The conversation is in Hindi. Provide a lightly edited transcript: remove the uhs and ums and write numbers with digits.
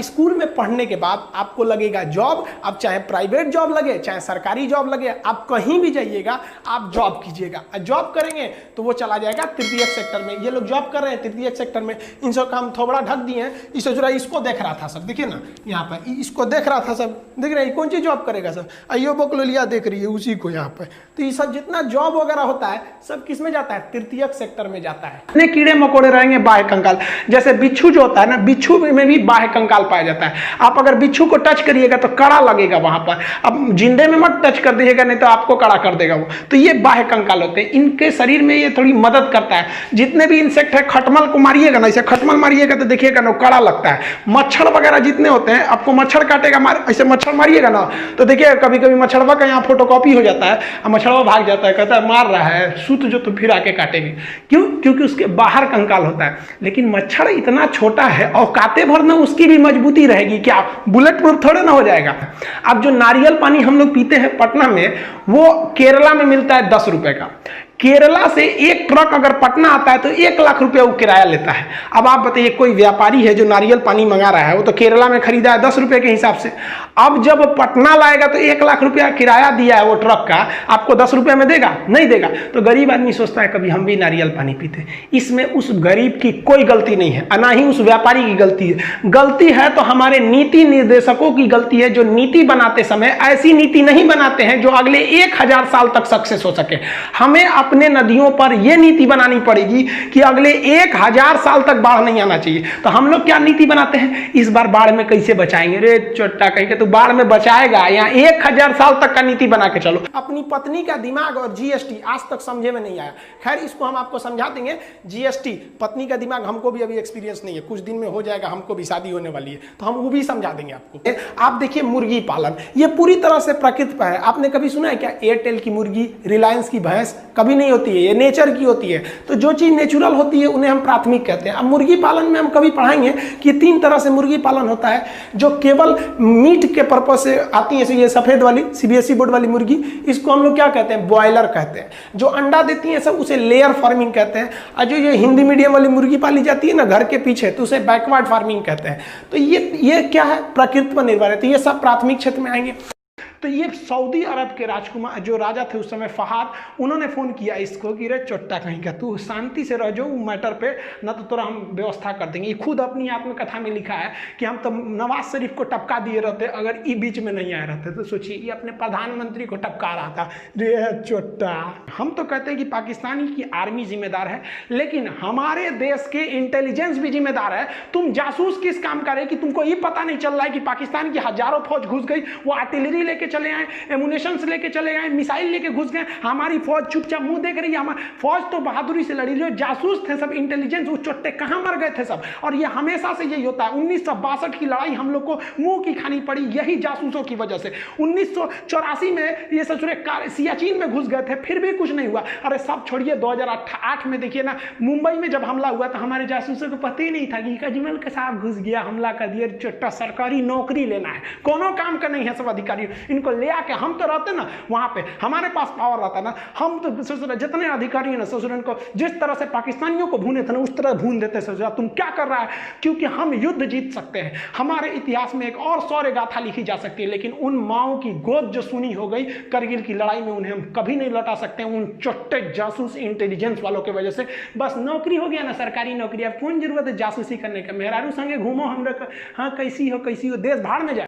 स्कूल में पढ़ने के बाद आपको लगेगा जॉब, अब चाहे प्राइवेट जॉब लगे चाहे सरकारी जॉब लगे, आप कहीं भी जाइएगा आप जॉब कीजिएगा। जॉब करेंगे तो वो चला जाएगा तृतीयक सेक्टर में। ये लोग जॉब कर रहे हैं तृतीयक सेक्टर में, इन सब का हम थोड़ा ढक दिए हैं। इससे जुड़ा इसको देख रहा था सब, देखिए ना यहाँ पर इसको देख रहा था सब, देख रहे हैं कौन सी जॉब करेगा सब, अयो बकलोलिया देख रही है उसी को यहाँ पे। तो ये सब जितना जॉब वगैरह होता है सब किस में जाता है, तृतीयक सेक्टर में जाता है। इतने कीड़े मकोड़े रहेंगे बाह्य कंकाल, जैसे बिच्छू जो होता है ना, बिच्छू में भी बाह्य कंकाल पाया जाता है। आप अगर बिच्छू को टच करिएगा तो कड़ा लगेगा वहां पर, अब जिंदे में मत टच कर दीजिएगा नहीं तो आपको कड़ा कर देगा वो। तो ये बाह्य कंकाल होते हैं, इनके शरीर में ये थोड़ी मदद करता है। जितने भी इंसेक्ट है, खटमल को मारिएगा ना, इसे खटमल मारिएगा तो देखिएगा ना कड़ा लगता है। मच्छर वगैरह जितने होते हैं, आपको मच्छर काटेगा, ऐसे मच्छर मारिएगा ना तो देखिए कभी कभी मच्छरवा का यहाँ फोटोकॉपी हो जाता है, मच्छरवा भाग जाता है, कहता है मार रहा है, सूत जो तो फिर आके काटेगी। क्यों? क्योंकि उसके बाहर कंकाल होता है। लेकिन मच्छर इतना छोटा है, औकाते भर ना उसकी भी मजबूती रहेगी, क्या बुलेट प्रूफ थोड़े ना हो जाएगा। अब जो नारियल पानी हम लोग पीते हैं पटना में, वो केरला में मिलता है 10 रुपए का। केरला से एक ट्रक अगर पटना आता है तो 1 लाख रुपया वो किराया लेता है। अब आप बताइए, कोई व्यापारी है जो नारियल पानी मंगा रहा है, वो तो केरला में खरीदा है 10 रुपए के हिसाब से, अब जब पटना लाएगा तो 1 लाख रुपया किराया दिया है वो ट्रक का, आपको 10 रुपये में देगा? नहीं देगा। तो गरीब आदमी सोचता है कभी हम भी नारियल पानी पीते। इसमें उस गरीब की कोई गलती नहीं है, ना ही उस व्यापारी की गलती है। गलती है तो हमारे नीति निर्देशकों की गलती है, जो नीति बनाते समय ऐसी नीति नहीं बनाते हैं जो अगले 1000 साल तक सक्सेस हो सके। हमें अपने नदियों पर यह नीति बनानी पड़ेगी कि अगले 1000 साल तक बाढ़ नहीं आना चाहिए। तो हम लोग क्या नीति बनाते हैं, इस बार बाढ़ में कैसे बचाएंगे, रे चोट्टा कहीं के तो बाढ़ में बचाएगा, यहाँ 1000 साल तक का नीति बना के चलो। अपनी पत्नी का दिमाग और जीएसटी आज तक समझे में नहीं आया। खैर इसको हम आपको समझा देंगे। जीएसटी पत्नी का दिमाग हमको भी अभी एक्सपीरियंस नहीं है, कुछ दिन में हो जाएगा, हमको भी शादी होने वाली है तो हम वो भी समझा देंगे आपको। आप देखिए मुर्गी पालन, ये पूरी तरह से प्रकृति पर है। आपने कभी सुना है क्या एयरटेल की मुर्गी, रिलायंस की भैंस? कभी नहीं होती है, ये नेचर की होती है। तो जो चीज नेचुरल होती है उन्हें हम प्राथमिक कहते हैं। अब मुर्गी पालन में हम कभी पढ़ाएंगे कि 3 तरह से मुर्गी पालन होता है, जो केवल मीट के पर्पज से आती है। ये सफेद वाली सीबीएसई बोर्ड वाली मुर्गी, इसको हम लोग क्या कहते हैं, ब्रॉयलर कहते हैं। जो अंडा देती है सब उसे लेयर फार्मिंग कहते हैं। और जो ये हिंदी मीडियम वाली मुर्गी पाली जाती है ना घर के पीछे, तो उसे बैकवर्ड फार्मिंग कहते हैं। तो ये क्या है, प्रकृति पर निर्भर है। तो ये सब प्राथमिक क्षेत्र में आएंगे। तो ये सऊदी अरब के राजकुमार जो राजा थे उस समय फहाद, उन्होंने फोन किया इसको कि रे चोट्टा कहीं का, तू शांति से रह जाओ मैटर पे, ना तो तोरा हम व्यवस्था कर देंगे। ये खुद अपनी आत्मकथा में लिखा है कि हम तो नवाज शरीफ को टपका दिए रहते अगर ये बीच में नहीं आए रहते। तो सोचिए ये अपने प्रधानमंत्री को टपका रहा था, रे चोट्टा। हम तो कहते हैं कि पाकिस्तानी की आर्मी जिम्मेदार है, लेकिन हमारे देश के इंटेलिजेंस भी जिम्मेदार है। तुम जासूस किस काम का रहे कि तुमको ये पता नहीं चल रहा है कि पाकिस्तान की हजारों फौज घुस गई, वो आर्टिलरी लेके चले आए, एमुनेशन लेके चले आए, मिसाइल लेके घुस गए, हमारी फौज चुपचाप मुंह देख रही है। हमारी फौज तो बहादुरी से लड़ी, जो जासूस थे सब, इंटेलिजेंस, वो चोट्टे कहां मर गए थे सब। और ये हमेशा से यही होता है। 1962 की लड़ाई हम लोग को मुंह की खानी पड़ी यही जासूसों की वजह से। 1984 में ये ससुरे सियाचिन में घुस गए थे, फिर भी कुछ नहीं हुआ। अरे सब छोड़िए, 2008 में देखिए ना मुंबई में जब हमला हुआ तो हमारे जासूसों को पता ही नहीं था कि अजमल के साथ घुस गया, हमला कर दिया। चोट्टा सरकारी नौकरी लेना है, कोनो काम का नहीं है सब अधिकारी, इनको ले आके हम तो रहते ना वहां पे, हमारे पास पावर रहता ना, हम तो ससुर जितने अधिकारी हैं ना ससुरन को जिस तरह से पाकिस्तानियों को भूने थे ना उस तरह भून देते ससुर। तुम क्या कर रहा है, क्योंकि हम युद्ध जीत सकते हैं। हमारे इतिहास में एक और शौर्य गाथा लिखी जा सकती है, लेकिन उन माओं की गोद जो सुनी हो गई करगिल की लड़ाई में, उन्हें हम कभी नहीं लौटा सकते उन चोट्टे जासूस इंटेलिजेंस वालों की वजह से। बस नौकरी हो गया ना, सरकारी नौकरी, अब कौन जरूरत है जासूसी करने का। मेहरारू संगे घूमो हम लोग, हाँ कैसी हो देश भाड़ में जाए।